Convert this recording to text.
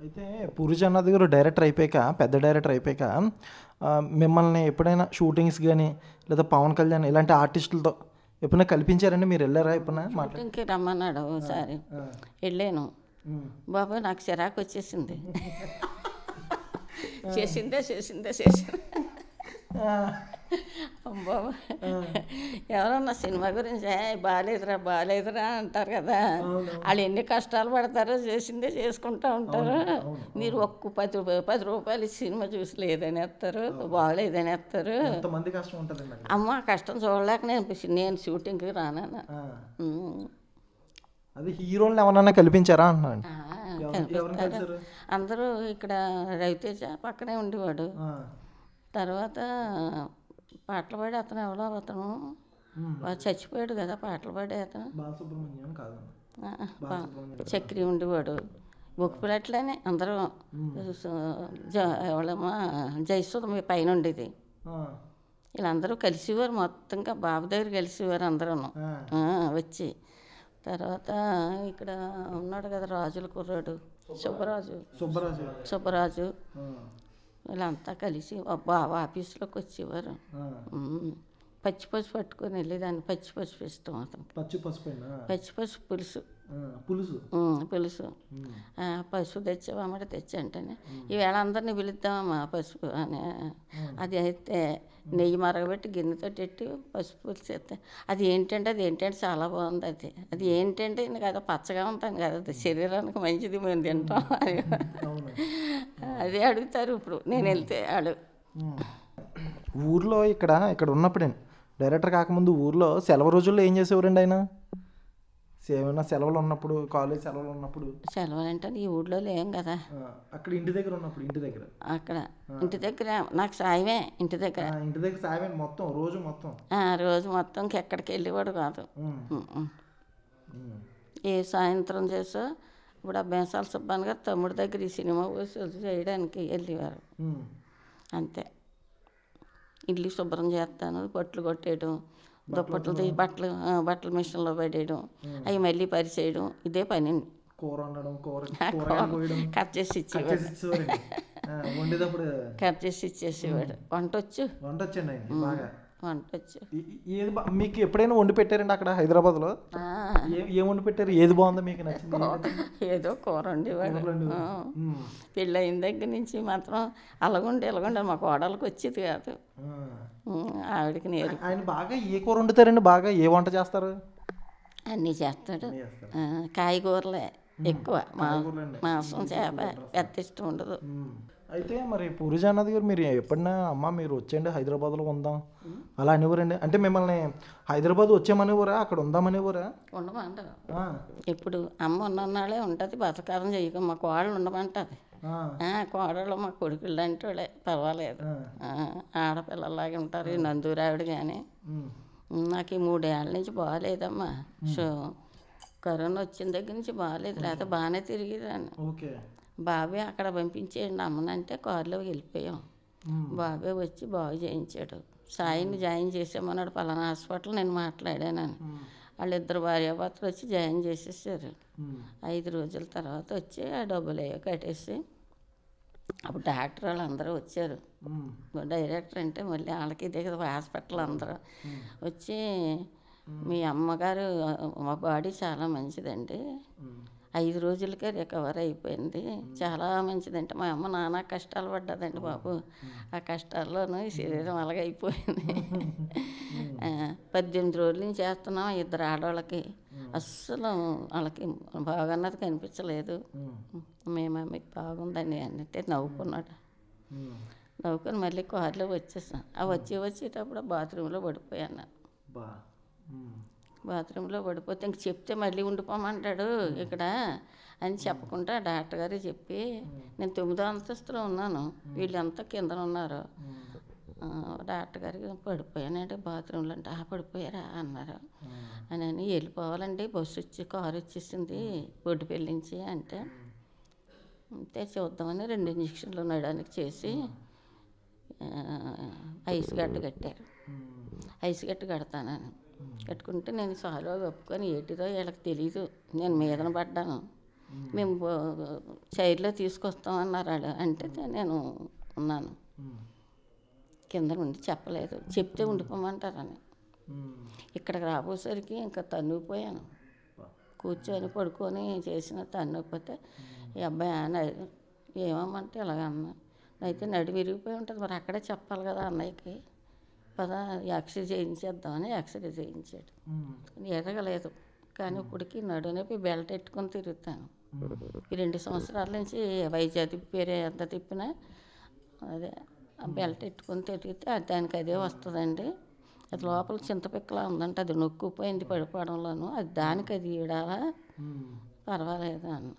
అయితే పూరి జగన్నాథ్ గారు డైరెక్టర్ అయిపోయాక, పెద్ద డైరెక్టర్ అయిపోయాక మిమ్మల్ని ఎప్పుడైనా షూటింగ్స్ కానీ లేదా పవన్ కళ్యాణ్ ఇలాంటి ఆర్టిస్టులతో ఎప్పుడైనా కల్పించారండి? మీరు వెళ్ళారా ఎప్పుడైనా షూటింగ్కి రమ్మన్నాడు ఒకసారి, వెళ్ళాను. బాబు నాకు చిరాకు వచ్చేసింది. చేసిందే బాబు, ఎవరన్నా సినిమా గురించి బాగాలేదురా అంటారు కదా, వాళ్ళు ఎన్ని కష్టాలు పడతారో చేసిందే చేసుకుంటూ ఉంటారు. మీరు ఒక్క 10 రూపాయలు సినిమా చూసి లేదని వేస్తారు, బాగలేదని వేస్తారు. అమ్మ కష్టం చూడలేక నేను షూటింగ్కి రానన్నా. అది హీరోలను ఎవరన్నా కల్పించారా అంటున్నాను. కనిపిస్తారు అందరూ. ఇక్కడ రవితేజ పక్కనే ఉండేవాడు. తర్వాత పాటలు పాడే అతను ఎవరో అతను చచ్చిపోయాడు కదా, పాటలు పాడే అతను చక్రి ఉండేవాడు. బొక్కుపిల్లట్లనే అందరూ. ఎవరమ్మా జయసుధ మీ పైన ఉండేది. వీళ్ళందరూ కలిసేవారు, మొత్తంగా బాబు దగ్గర కలిసేవారు అందరూ వచ్చి. తర్వాత ఇక్కడ ఉన్నాడు కదా రాజుల కుర్రాడు సుబ్బరాజు వీళ్ళంతా కలిసి బాబా ఆఫీసులోకి వచ్చేవారు. పచ్చి పసుపు పట్టుకొని వెళ్ళేదాన్ని. పచ్చి పసుపు ఇష్టం అతను. పచ్చి పసుపు పులుసు పసుపు తెచ్చావమ్మట తెచ్చంటేనే ఈవేళ అందరినీ పిలుద్దామమ్మా పసుపు అని. అది అయితే నెయ్యి మరగబెట్టి గిన్నెతో పెట్టి పసుపు పులుసు వేస్తే అది ఏంటంటే చాలా బాగుంది. అది ఏంటంటే కదా పచ్చగా ఉంటాను కదా, అది శరీరానికి మంచిది, మేము తింటాం అది. అదే అడుగుతారు ఇప్పుడు నేను వెళ్తే ఆడు. ఊర్లో ఇక్కడ ఉన్నప్పుడండి, డైరెక్టర్ కాకముందు ఊర్లో సెలవు రోజుల్లో ఏం చేసేవారండి ఆయన? ఏమైనా సెలవులు ఉన్నప్పుడు, కాలేజ్ సెలవులు ఉన్నప్పుడు. సెలవులు అంటే ఈ ఊళ్ళో లేం కదా, అక్కడ ఇంటి దగ్గర అక్కడ ఇంటి దగ్గర నాకు సాయమే. ఇంటి దగ్గర సాయమే మొత్తం రోజు మొత్తం ఎక్కడికి వెళ్ళేవాడు కాదు. ఏ సాయంత్రం చేసో ఇప్పుడు బేసాల సుబ్బాన్ గారు తమ్ముడి దగ్గర ఈ సినిమా చేయడానికి వెళ్ళేవారు. అంతే. ఇల్లు శుభ్రం చేస్తాను, బట్టలు కొట్టేయడం, దుప్పట్లు తీసి బట్టల మిషన్లో పడేయడం, అవి మళ్ళీ పరిచేయడం, ఇదే పని. కట్ చేసి ఇచ్చేవాడు. కట్ చేసి ఇచ్చేసేవాడు. వంట వచ్చు. మీకు ఎప్పుడైనా వండి పెట్టారండి అక్కడ హైదరాబాద్లో? ఏం వండి పెట్టారు? ఏది బాగుందో మీకు నచ్చింది? ఏదో కూర వండేవాడు. పెళ్ళి అయిన దగ్గర నుంచి మాత్రం అలాగుండి మా కోడలకు వచ్చేది కాదు. ఆవిడకి నేరు. ఆయన బాగా ఏ కూర వండుతారండి? బాగా ఏ వంట చేస్తారు? అన్నీ చేస్తాడు. కాయగూరలే ఎక్కువ, మాంసం చేప పెద్ద ఇష్టం ఉండదు. అయితే మరి పూరి జగన్నాథ్ గారు మీరు ఎప్పుడన్నా అమ్మ మీరు వచ్చేయండి హైదరాబాద్లో ఉందాం అలా అనేవారండి? అంటే మిమ్మల్ని హైదరాబాద్ వచ్చామనేవారా, అక్కడ ఉందామనేవారా? ఉండమంటారు. ఇప్పుడు అమ్మ ఉన్ననాళ్ళే ఉంటుంది, బతకాలం చేయక మా కోడలు ఉండమంటుంది. కోడలు మా కొడుకులు అంటే వాళ్ళే పర్వాలేదు, ఆడపిల్లలాగే ఉంటారు. ఈ నందూరు ఆవిడ కానీ నాకు ఈ 3 ఏళ్ళ నుంచి బాగాలేదమ్మా. సో కరోనా వచ్చిన దగ్గర నుంచి బాగాలేదు, లేకపోతే బాగానే తిరిగేదాన్ని. బాబే అక్కడ పంపించేయండి అమ్మనంటే కారులో వెళ్ళిపోయాం. బాబే వచ్చి బాగు చేయించాడు. సాయిని జాయిన్ చేసామన్నాడు పలానా హాస్పిటల్. నేను మాట్లాడాను. వాళ్ళిద్దరు భార్యాభర్తలు వచ్చి జాయిన్ చేసేసారు. 5 రోజుల తర్వాత వచ్చి ఆ డబ్బులు కట్టేసి అప్పుడు డాక్టర్ వాళ్ళు అందరూ వచ్చారు. డైరెక్టర్ అంటే మళ్ళీ వాళ్ళకి దిగదు హాస్పిటల్ అందరూ వచ్చి, మీ అమ్మగారు మా బాడీ చాలా మంచిదండి, 5 రోజులకే రికవర్ అయిపోయింది, చాలా మంచిదంటే. మా అమ్మ నానా కష్టాలు పడ్డదండి బాబు, ఆ కష్టాల్లోనూ ఈ శరీరం అలాగైపోయింది. 18 రోజుల నుంచి చేస్తున్నాం. 2 ఆడవాళ్ళకి అస్సలు వాళ్ళకి బాగున్నది కనిపించలేదు. మేము మీకు బాగుందని అంటే నవ్వుకున్నాడు. నవ్వుకొని మళ్ళీ కారులో వచ్చేసాం. వచ్చేటప్పుడు బాత్రూంలో పడిపోయాను. బాత్రూంలో పడిపోతే ఇంక చెప్తే మళ్ళీ ఉండిపోమంటాడు ఇక్కడ అని చెప్పకుండా డాక్టర్ గారు చెప్పి, నేను 9వ అంతస్తులో ఉన్నాను, వీళ్ళంతా కింద ఉన్నారు. డాక్టర్ గారికి పడిపోయానంటే బాత్రూంలో అంటే పడిపోయారా అన్నారు. అని వెళ్ళిపోవాలండి, కారు వచ్చేసింది బొడ్డుపల్లి నుంచి అంటే చూద్దామని 2 ఇంజక్షన్లు నడడానికి చేసి ఐస్ గడ్డ కట్టారు. ఐస్ గడ్డ కడతానని కట్టుకుంటే నేను సాల్వా కప్పుకొని ఏటిదో వీళ్ళకి తెలీదు నేను మీదన పడ్డాను. మేము చైర్లో తీసుకొస్తామన్నారు వాళ్ళు. అంటే నేను ఉన్నాను కింద నుండి, చెప్పలేదు, చెప్తే ఉండిపోమంటారని. ఇక్కడికి రాబోసరికి ఇంకా తన్నుకుపోయాను. కూర్చొని పడుకొని చేసిన తన్నుకపోతే ఈ అబ్బాయి ఏమమ్మంటే ఇలాగన్నా అయితే నడి విరిగిపోయి ఉంటుంది, మరి అక్కడే చెప్పాలి కదా అన్నయ్యకి. పదా ఎక్స్రే చేయించేద్దామని ఎక్స్రే చేయించాడు. ఎరగలేదు, కానీ ఇప్పటికి నడునొప్పి బెల్ట్ ఎట్టుకొని తిరుగుతాను. ఈ 2 సంవత్సరాల నుంచి వైద్య తిప్పారే, ఎంత తిప్పినా అదే ఆ బెల్ట్ ఎట్టుకొని తిరిగితే దానికి అదే వస్తుందండి. అది లోపల చింతపిక్కలా ఉందంటే అది నొక్కుపోయింది పడిపోవడంలోనూ, అది దానికి అది ఈడాలా పర్వాలేదు అన్న.